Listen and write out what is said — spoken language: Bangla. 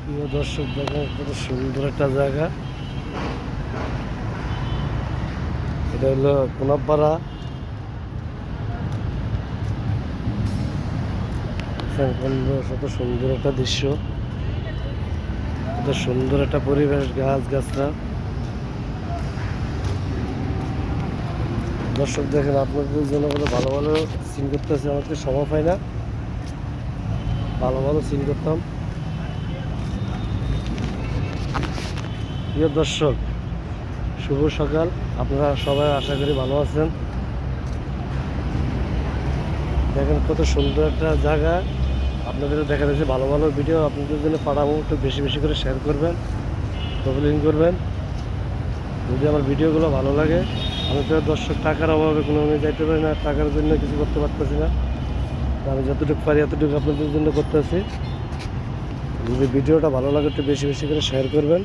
প্রিয় দর্শক, দেখেন কত সুন্দর একটা জায়গা। এটা হলো কোনাপাড়া। কত সুন্দর একটা দৃশ্য, কত সুন্দর একটা পরিবেশ, গাছ গাছরা। দর্শক দেখেন, আপনাদের জন্য বলে ভালো ভালো সিন করতেছে, আমাকে সময় পাই না, ভালো ভালো সিন করতাম। প্রিয় দর্শক, শুভ সকাল। আপনারা সবাই আশা করি ভালো আছেন। দেখেন কত সুন্দর একটা জায়গা। আপনাদের দেখা যাচ্ছে ভালো ভালো ভিডিও আপনাদের জন্য পাঠাবো, একটু বেশি বেশি করে শেয়ার করবেন, কমেন্ট করবেন। যদি আমার ভিডিওগুলো ভালো লাগে, আমি তো দর্শক টাকার অভাবে কোনো আমি যাইতে পারি না, টাকার জন্য কিছু করতে পারতেছি না। আমি যতটুকু পারি এতটুকু আপনাদের জন্য করতেছি। যদি ভিডিওটা ভালো লাগে, একটু বেশি বেশি করে শেয়ার করবেন।